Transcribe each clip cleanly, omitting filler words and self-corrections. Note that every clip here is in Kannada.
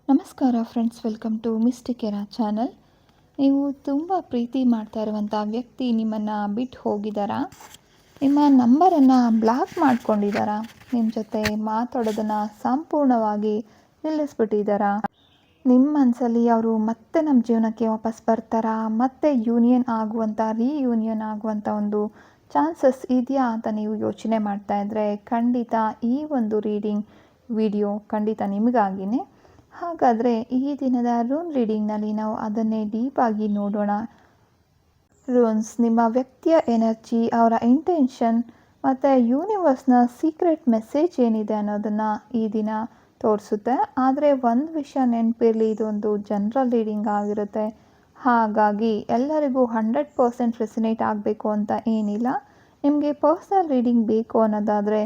ನಮಸ್ಕಾರ friends, welcome to Mystic Era channel. ನೀವು ತುಂಬ ಪ್ರೀತಿ ಮಾಡ್ತಾ ಇರುವಂಥ ವ್ಯಕ್ತಿ ನಿಮ್ಮನ್ನು ಬಿಟ್ಟು ಹೋಗಿದ್ದಾರಾ? ನಿಮ್ಮ ನಂಬರನ್ನು ಬ್ಲಾಕ್ ಮಾಡ್ಕೊಂಡಿದ್ದಾರಾ? ನಿಮ್ಮ ಜೊತೆ ಮಾತಾಡೋದನ್ನು ಸಂಪೂರ್ಣವಾಗಿ ನಿಲ್ಲಿಸ್ಬಿಟ್ಟಿದ್ದಾರಾ? ನಿಮ್ಮ ಮನಸ್ಸಲ್ಲಿ ಅವರು ಮತ್ತೆ ನಮ್ಮ ಜೀವನಕ್ಕೆ ವಾಪಸ್ ಬರ್ತಾರಾ? ಮತ್ತೆ ರೀಯೂನಿಯನ್ ಆಗುವಂಥ ಒಂದು ಚಾನ್ಸಸ್ ಇದೆಯಾ ಅಂತ ನೀವು ಯೋಚನೆ ಮಾಡ್ತಾ ಇದ್ದರೆ ಖಂಡಿತ ಈ ಒಂದು ವಿಡಿಯೋ ಖಂಡಿತ ನಿಮಗಾಗಿನೇ. ಹಾಗಾದರೆ ಈ ದಿನದ ರೂನ್ ರೀಡಿಂಗ್ನಲ್ಲಿ ನಾವು ಅದನ್ನೇ ಡೀಪಾಗಿ ನೋಡೋಣ. ರೂನ್ಸ್ ನಿಮ್ಮ ವ್ಯಕ್ತಿಯ ಎನರ್ಜಿ, ಅವರ ಇಂಟೆನ್ಷನ್ ಮತ್ತು ಯೂನಿವರ್ಸ್ನ ಸೀಕ್ರೆಟ್ ಮೆಸೇಜ್ ಏನಿದೆ ಅನ್ನೋದನ್ನು ಈ ದಿನ ತೋರಿಸುತ್ತೆ. ಆದರೆ ಒಂದು ವಿಷಯ ನೆನಪಿರಲಿ, ಇದೊಂದು ಜನರಲ್ ರೀಡಿಂಗ್ ಆಗಿರುತ್ತೆ. ಹಾಗಾಗಿ ಎಲ್ಲರಿಗೂ 100% ರೆಸಿನೇಟ್ ಆಗಬೇಕು ಅಂತ ಏನಿಲ್ಲ. ನಿಮಗೆ ಪರ್ಸ್ನಲ್ ರೀಡಿಂಗ್ ಬೇಕು ಅನ್ನೋದಾದರೆ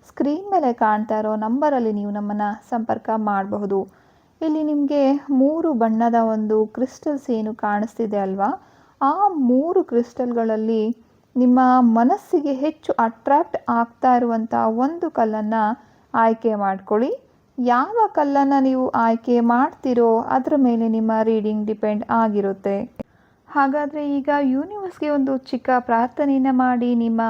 ಸ್ಕ್ರೀನ್ ಮೇಲೆ ಕಾಣ್ತಾ ಇರೋ ನಂಬರಲ್ಲಿ ನೀವು ನಮ್ಮನ್ನು ಸಂಪರ್ಕ ಮಾಡಬಹುದು. ಇಲ್ಲಿ ನಿಮಗೆ 3 ಬಣ್ಣದ ಒಂದು ಕ್ರಿಸ್ಟಲ್ಸ್ ಏನು ಕಾಣಿಸ್ತಿದೆ ಅಲ್ವಾ, ಆ 3 ಕ್ರಿಸ್ಟಲ್ಗಳಲ್ಲಿ ನಿಮ್ಮ ಮನಸ್ಸಿಗೆ ಹೆಚ್ಚು ಅಟ್ರಾಕ್ಟ್ ಆಗ್ತಾ ಇರುವಂಥ ಒಂದು ಕಲ್ಲನ್ನು ಆಯ್ಕೆ ಮಾಡ್ಕೊಳ್ಳಿ. ಯಾವ ಕಲ್ಲನ್ನು ನೀವು ಆಯ್ಕೆ ಮಾಡ್ತೀರೋ ಅದರ ಮೇಲೆ ನಿಮ್ಮ ರೀಡಿಂಗ್ ಡಿಪೆಂಡ್ ಆಗಿರುತ್ತೆ. ಹಾಗಾದರೆ ಈಗ ಯೂನಿವರ್ಸ್ಗೆ ಒಂದು ಚಿಕ್ಕ ಪ್ರಾರ್ಥನೆಯನ್ನು ಮಾಡಿ, ನಿಮ್ಮ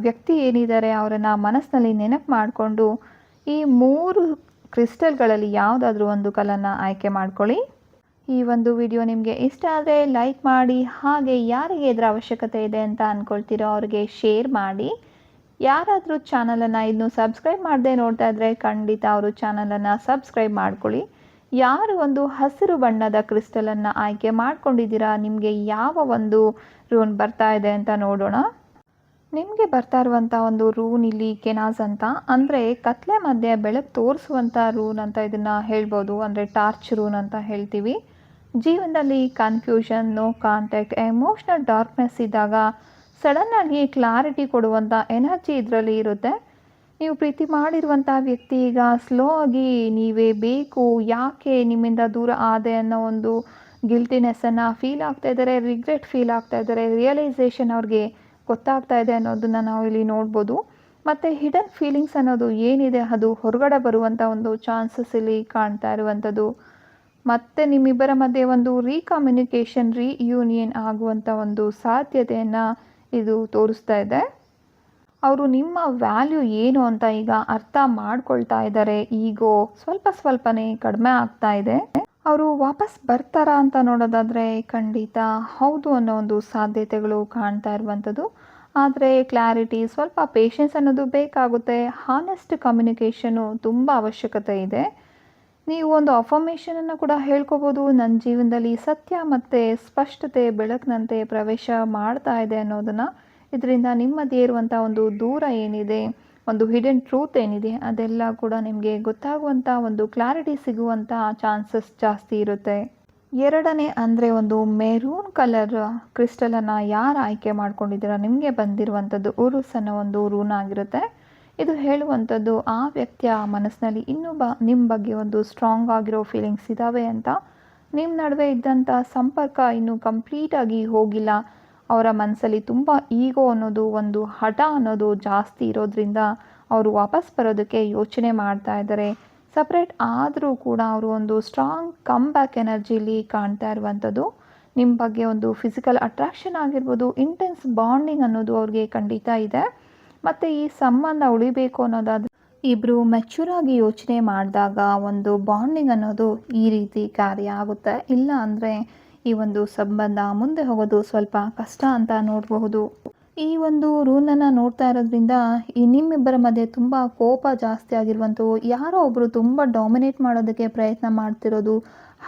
ವ್ಯಕ್ತಿ ಏನಿದ್ದಾರೆ ಅವರನ್ನು ಮನಸ್ಸಿನಲ್ಲಿ ನೆನಪು ಮಾಡಿಕೊಂಡು ಈ 3 ಕ್ರಿಸ್ಟಲ್ಗಳಲ್ಲಿ ಯಾವುದಾದ್ರೂ ಒಂದು ಕಲ್ಲನ್ನು ಆಯ್ಕೆ ಮಾಡ್ಕೊಳ್ಳಿ. ಈ ಒಂದು ವಿಡಿಯೋ ನಿಮಗೆ ಇಷ್ಟ ಆದರೆ ಲೈಕ್ ಮಾಡಿ, ಹಾಗೆ ಯಾರಿಗೆ ಇದರ ಅವಶ್ಯಕತೆ ಇದೆ ಅಂತ ಅಂದ್ಕೊಳ್ತೀರೋ ಅವ್ರಿಗೆ ಶೇರ್ ಮಾಡಿ. ಯಾರಾದರೂ ಚಾನಲನ್ನು ಇನ್ನೂ ಸಬ್ಸ್ಕ್ರೈಬ್ ಮಾಡದೆ ನೋಡ್ತಾ ಇದ್ದರೆ ಖಂಡಿತ ಅವರು ಚಾನಲನ್ನು ಸಬ್ಸ್ಕ್ರೈಬ್ ಮಾಡ್ಕೊಳ್ಳಿ. ಯಾರು ಒಂದು ಹಸಿರು ಬಣ್ಣದ ಕ್ರಿಸ್ಟಲನ್ನು ಆಯ್ಕೆ ಮಾಡ್ಕೊಂಡಿದ್ದೀರಾ, ನಿಮಗೆ ಯಾವ ಒಂದು ರೂನ್ ಬರ್ತಾ ಇದೆ ಅಂತ ನೋಡೋಣ. ನಿಮಗೆ ಬರ್ತಾ ಇರುವಂಥ ಒಂದು ರೂನ್ ಇಲ್ಲಿ ಕೆನಾಸ್ ಅಂತ, ಅಂದರೆ ಕತ್ಲೆ ಮಧ್ಯೆ ಬೆಳಕು ತೋರಿಸುವಂಥ ರೂನ್ ಅಂತ ಇದನ್ನು ಹೇಳ್ಬೋದು. ಅಂದರೆ ಟಾರ್ಚ್ ರೂನ್ ಅಂತ ಹೇಳ್ತೀವಿ. ಜೀವನದಲ್ಲಿ confusion, no contact, emotional darkness ಇದ್ದಾಗ ಸಡನ್ನಾಗಿ ಕ್ಲಾರಿಟಿ ಕೊಡುವಂಥ ಎನರ್ಜಿ ಇದರಲ್ಲಿ ಇರುತ್ತೆ. ನೀವು ಪ್ರೀತಿ ಮಾಡಿರುವಂಥ ವ್ಯಕ್ತಿ ಈಗ ಸ್ಲೋ ಆಗಿ ನೀವೇ ಬೇಕು, ಯಾಕೆ ನಿಮ್ಮಿಂದ ದೂರ ಆದೆ ಅನ್ನೋ ಒಂದು ಗಿಲ್ಟಿನೆಸ್ಸನ್ನು ಫೀಲ್ ಆಗ್ತಾ ಇದ್ದಾರೆ, ರಿಗ್ರೆಟ್ ಫೀಲ್ ಆಗ್ತಾ ಇದ್ದಾರೆ, ರಿಯಲೈಸೇಷನ್ ಅವ್ರಿಗೆ ಗೊತ್ತಾಗ್ತಾ ಇದೆ ಅನ್ನೋದನ್ನು ನಾವು ಇಲ್ಲಿ ನೋಡ್ಬೋದು. ಮತ್ತು ಹಿಡನ್ ಫೀಲಿಂಗ್ಸ್ ಅನ್ನೋದು ಏನಿದೆ ಅದು ಹೊರಗಡೆ ಬರುವಂಥ ಒಂದು ಚಾನ್ಸಸ್ ಇಲ್ಲಿ ಕಾಣ್ತಾ ಇರುವಂಥದ್ದು. ಮತ್ತು ನಿಮ್ಮಿಬ್ಬರ ಮಧ್ಯೆ ಒಂದು ರೀಯೂನಿಯನ್ ಆಗುವಂಥ ಒಂದು ಸಾಧ್ಯತೆಯನ್ನು ಇದು ತೋರಿಸ್ತಾ ಇದೆ. ಅವರು ನಿಮ್ಮ ವ್ಯಾಲ್ಯೂ ಏನು ಅಂತ ಈಗ ಅರ್ಥ ಮಾಡ್ಕೊಳ್ತಾ ಇದ್ದಾರೆ. ಈಗೋ ಸ್ವಲ್ಪನೇ ಕಡಿಮೆ ಆಗ್ತಾ ಇದೆ. ಅವರು ವಾಪಸ್ ಬರ್ತಾರಾ ಅಂತ ನೋಡೋದಾದರೆ ಖಂಡಿತ ಹೌದು ಅನ್ನೋ ಒಂದು ಸಾಧ್ಯತೆಗಳು ಕಾಣ್ತಾ ಇರುವಂಥದ್ದು. ಆದರೆ ಕ್ಲಾರಿಟಿ, ಸ್ವಲ್ಪ ಪೇಷನ್ಸ್ ಅನ್ನೋದು ಬೇಕಾಗುತ್ತೆ. ಹಾನೆಸ್ಟ್ ಕಮ್ಯುನಿಕೇಷನು ತುಂಬ ಅವಶ್ಯಕತೆ ಇದೆ. ನೀವು ಒಂದು ಅಫರ್ಮೇಷನನ್ನು ಕೂಡ ಹೇಳ್ಕೊಬೋದು, ನನ್ನ ಜೀವನದಲ್ಲಿ ಸತ್ಯ ಮತ್ತು ಸ್ಪಷ್ಟತೆ ಬೆಳಕಿನಂತೆ ಪ್ರವೇಶ ಮಾಡ್ತಾ ಇದೆ ಅನ್ನೋದನ್ನು. ಇದರಿಂದ ನಿಮ್ಮದೇ ಇರುವಂಥ ಒಂದು ದೂರ ಏನಿದೆ, ಒಂದು ಹಿಡನ್ ಟ್ರೂತ್ ಏನಿದೆ ಅದೆಲ್ಲ ಕೂಡ ನಿಮಗೆ ಗೊತ್ತಾಗುವಂಥ ಒಂದು ಕ್ಲಾರಿಟಿ ಸಿಗುವಂಥ ಚಾನ್ಸಸ್ ಜಾಸ್ತಿ ಇರುತ್ತೆ. ಎರಡನೇ ಅಂದರೆ ಒಂದು ಮೆರೂನ್ ಕಲರ್ ಕ್ರಿಸ್ಟಲನ್ನು ಯಾರು ಆಯ್ಕೆ ಮಾಡ್ಕೊಂಡಿದ್ದೀರಾ, ನಿಮಗೆ ಬಂದಿರುವಂಥದ್ದು ಉರುಸ್ ಅನ್ನೋ ಒಂದು ರೂನ್ ಆಗಿರುತ್ತೆ. ಇದು ಹೇಳುವಂಥದ್ದು ಆ ವ್ಯಕ್ತಿಯ ಮನಸ್ಸಿನಲ್ಲಿ ಇನ್ನೂ ನಿಮ್ಮ ಬಗ್ಗೆ ಒಂದು ಸ್ಟ್ರಾಂಗ್ ಆಗಿರೋ ಫೀಲಿಂಗ್ಸ್ ಇದ್ದಾವೆ ಅಂತ. ನಿಮ್ಮ ನಡುವೆ ಇದ್ದಂಥ ಸಂಪರ್ಕ ಇನ್ನೂ ಕಂಪ್ಲೀಟಾಗಿ ಹೋಗಿಲ್ಲ. ಅವರ ಮನಸ್ಸಲ್ಲಿ ತುಂಬ ಈಗೋ ಅನ್ನೋದು, ಒಂದು ಹಠ ಅನ್ನೋದು ಜಾಸ್ತಿ ಇರೋದ್ರಿಂದ ಅವರು ವಾಪಸ್ ಬರೋದಕ್ಕೆ ಯೋಚನೆ ಮಾಡ್ತಾ ಇದ್ದಾರೆ. ಸಪ್ರೇಟ್ ಆದರೂ ಕೂಡ ಅವರು ಒಂದು ಸ್ಟ್ರಾಂಗ್ ಕಮ್ ಬ್ಯಾಕ್ ಎನರ್ಜಿಲಿ ಕಾಣ್ತಾ ಇರುವಂಥದ್ದು. ನಿಮ್ಮ ಬಗ್ಗೆ ಒಂದು ಫಿಸಿಕಲ್ ಅಟ್ರಾಕ್ಷನ್ ಆಗಿರ್ಬೋದು, ಇಂಟೆನ್ಸ್ ಬಾಂಡಿಂಗ್ ಅನ್ನೋದು ಅವ್ರಿಗೆ ಖಂಡಿತ ಇದೆ. ಮತ್ತು ಈ ಸಂಬಂಧ ಉಳಿಬೇಕು ಅನ್ನೋದಾದರೆ ಇಬ್ಬರು ಮೆಚ್ಯೂರಾಗಿ ಯೋಚನೆ ಮಾಡಿದಾಗ ಒಂದು ಬಾಂಡಿಂಗ್ ಅನ್ನೋದು ಈ ರೀತಿ ಕಾರ್ಯ ಆಗುತ್ತೆ. ಇಲ್ಲ ಅಂದರೆ ಈ ಒಂದು ಸಂಬಂಧ ಮುಂದೆ ಹೋಗೋದು ಸ್ವಲ್ಪ ಕಷ್ಟ ಅಂತ ನೋಡಬಹುದು. ಈ ಒಂದು ರೂನನ್ನು ನೋಡ್ತಾ ಇರೋದ್ರಿಂದ ನಿಮ್ಮಿಬ್ಬರ ಮಧ್ಯೆ ತುಂಬ ಕೋಪ ಜಾಸ್ತಿ ಆಗಿರುವಂಥದ್ದು, ಯಾರೋ ಒಬ್ಬರು ತುಂಬ ಡಾಮಿನೇಟ್ ಮಾಡೋದಕ್ಕೆ ಪ್ರಯತ್ನ ಮಾಡ್ತಿರೋದು,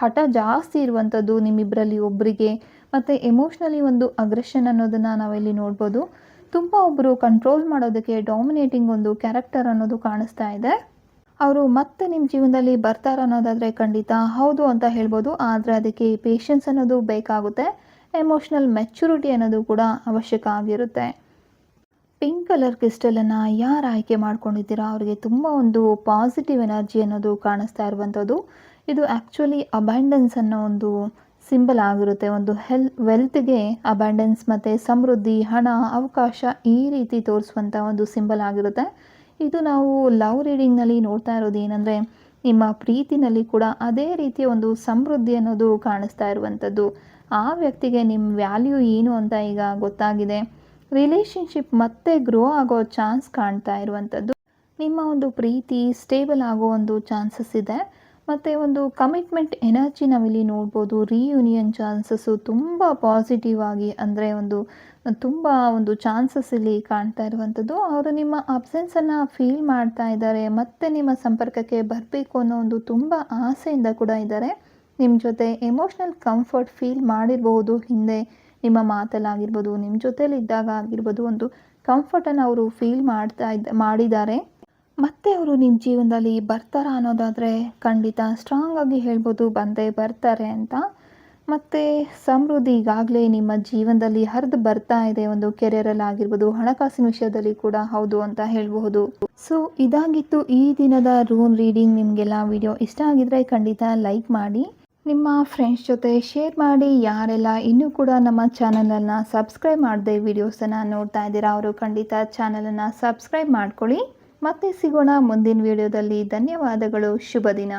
ಹಠ ಜಾಸ್ತಿ ಇರುವಂಥದ್ದು ನಿಮ್ಮಿಬ್ಬರಲ್ಲಿ ಒಬ್ಬರಿಗೆ, ಮತ್ತು ಎಮೋಷ್ನಲಿ ಒಂದು ಅಗ್ರೆಷನ್ ಅನ್ನೋದನ್ನು ನಾವಿಲ್ಲಿ ನೋಡ್ಬೋದು. ತುಂಬ ಒಬ್ಬರು ಕಂಟ್ರೋಲ್ ಮಾಡೋದಕ್ಕೆ ಡಾಮಿನೇಟಿಂಗ್ ಒಂದು ಕ್ಯಾರೆಕ್ಟರ್ ಅನ್ನೋದು ಕಾಣಿಸ್ತಾ ಇದೆ. ಅವರು ಮತ್ತೆ ನಿಮ್ಮ ಜೀವನದಲ್ಲಿ ಬರ್ತಾರೆ ಅನ್ನೋದಾದರೆ ಖಂಡಿತ ಹೌದು ಅಂತ ಹೇಳ್ಬೋದು. ಆದರೆ ಅದಕ್ಕೆ ಪೇಷನ್ಸ್ ಅನ್ನೋದು ಬೇಕಾಗುತ್ತೆ. ಎಮೋಷ್ನಲ್ ಮೆಚ್ಯೂರಿಟಿ ಅನ್ನೋದು ಕೂಡ ಅವಶ್ಯಕ ಆಗಿರುತ್ತೆ. ಪಿಂಕ್ ಕಲರ್ ಕ್ರಿಸ್ಟಲನ್ನು ಯಾರು ಆಯ್ಕೆ ಮಾಡ್ಕೊಂಡಿದ್ದೀರಾ ಅವರಿಗೆ ತುಂಬ ಒಂದು ಪಾಸಿಟಿವ್ ಎನರ್ಜಿ ಅನ್ನೋದು ಕಾಣಿಸ್ತಾ ಇರುವಂಥದ್ದು. ಇದು ಆ್ಯಕ್ಚುಲಿ ಅಬ್ಯಾಂಡೆನ್ಸ್ ಅನ್ನೋ ಒಂದು ಸಿಂಬಲ್ ಆಗಿರುತ್ತೆ. ಒಂದು ವೆಲ್ತ್ಗೆ ಅಬ್ಯಾಂಡೆನ್ಸ್ ಮತ್ತು ಸಮೃದ್ಧಿ, ಹಣ, ಅವಕಾಶ ಈ ರೀತಿ ತೋರಿಸುವಂಥ ಒಂದು ಸಿಂಬಲ್ ಆಗಿರುತ್ತೆ. ಇದು ನಾವು ಲವ್ ರೀಡಿಂಗ್ನಲ್ಲಿ ನೋಡ್ತಾ ಇರೋದು ಏನಂದರೆ, ನಿಮ್ಮ ಪ್ರೀತಿನಲ್ಲಿ ಕೂಡ ಅದೇ ರೀತಿಯ ಒಂದು ಸಮೃದ್ಧಿ ಅನ್ನೋದು ಕಾಣಿಸ್ತಾ ಇರುವಂಥದ್ದು. ಆ ವ್ಯಕ್ತಿಗೆ ನಿಮ್ಮ ವ್ಯಾಲ್ಯೂ ಏನು ಅಂತ ಈಗ ಗೊತ್ತಾಗಿದೆ. ರಿಲೇಷನ್ಶಿಪ್ ಮತ್ತೆ ಗ್ರೋ ಆಗೋ ಚಾನ್ಸ್ ಕಾಣ್ತಾ ಇರುವಂಥದ್ದು. ನಿಮ್ಮ ಒಂದು ಪ್ರೀತಿ ಸ್ಟೇಬಲ್ ಆಗೋ ಒಂದು ಚಾನ್ಸಸ್ ಇದೆ. ಮತ್ತು ಒಂದು ಕಮಿಟ್ಮೆಂಟ್ ಎನರ್ಜಿ ನಾವಿಲ್ಲಿ ನೋಡ್ಬೋದು. ರೀಯೂನಿಯನ್ ಚಾನ್ಸಸ್ಸು ತುಂಬ ಪಾಸಿಟಿವ್ ಆಗಿ, ಅಂದರೆ ತುಂಬ ಒಂದು ಚಾನ್ಸಸ್ ಇಲ್ಲಿ ಕಾಣ್ತಾ ಇರುವಂಥದ್ದು. ಅವರು ನಿಮ್ಮ ಅಬ್ಸೆನ್ಸನ್ನು ಫೀಲ್ ಮಾಡ್ತಾ ಇದ್ದಾರೆ, ಮತ್ತೆ ನಿಮ್ಮ ಸಂಪರ್ಕಕ್ಕೆ ಬರಬೇಕು ಅನ್ನೋ ಒಂದು ತುಂಬ ಆಸೆಯಿಂದ ಕೂಡ ಇದ್ದಾರೆ. ನಿಮ್ಮ ಜೊತೆ ಎಮೋಷ್ನಲ್ ಕಂಫರ್ಟ್ ಫೀಲ್ ಮಾಡಿರಬಹುದು ಹಿಂದೆ, ನಿಮ್ಮ ಮಾತಲ್ಲಾಗಿರ್ಬೋದು, ನಿಮ್ಮ ಜೊತೇಲಿದ್ದಾಗ ಆಗಿರ್ಬೋದು, ಒಂದು ಕಂಫರ್ಟನ್ನು ಅವರು ಫೀಲ್ ಮಾಡಿದ್ದಾರೆ. ಮತ್ತೆ ಅವರು ನಿಮ್ಮ ಜೀವನದಲ್ಲಿ ಬರ್ತಾರಾ ಅನ್ನೋದಾದರೆ ಖಂಡಿತ ಸ್ಟ್ರಾಂಗ್ ಆಗಿ ಹೇಳ್ಬೋದು, ಬಂದೇ ಬರ್ತಾರೆ ಅಂತ. ಮತ್ತು ಸಮೃದ್ಧಿ ಈಗಾಗಲೇ ನಿಮ್ಮ ಜೀವನದಲ್ಲಿ ಹರಿದು ಬರ್ತಾ ಇದೆ. ಒಂದು ಕೆರಿಯರಲ್ಲಿ ಆಗಿರ್ಬೋದು, ಹಣಕಾಸಿನ ವಿಷಯದಲ್ಲಿ ಕೂಡ ಹೌದು ಅಂತ ಹೇಳಬಹುದು. ಸೊ ಇದಾಗಿತ್ತು ಈ ದಿನದ ರೂನ್ ರೀಡಿಂಗ್. ನಿಮಗೆಲ್ಲ ವಿಡಿಯೋ ಇಷ್ಟ ಆಗಿದ್ರೆ ಖಂಡಿತ ಲೈಕ್ ಮಾಡಿ, ನಿಮ್ಮ ಫ್ರೆಂಡ್ಸ್ ಜೊತೆ ಶೇರ್ ಮಾಡಿ. ಯಾರೆಲ್ಲ ಇನ್ನೂ ಕೂಡ ನಮ್ಮ ಚಾನಲನ್ನು ಸಬ್ಸ್ಕ್ರೈಬ್ ಮಾಡದೆ ವಿಡಿಯೋಸನ್ನು ನೋಡ್ತಾ ಇದ್ದೀರಾ ಅವರು ಖಂಡಿತ ಚಾನಲನ್ನು ಸಬ್ಸ್ಕ್ರೈಬ್ ಮಾಡ್ಕೊಳ್ಳಿ. ಮತ್ತೆ ಸಿಗೋಣ ಮುಂದಿನ ವಿಡಿಯೋದಲ್ಲಿ. ಧನ್ಯವಾದಗಳು. ಶುಭ ದಿನ.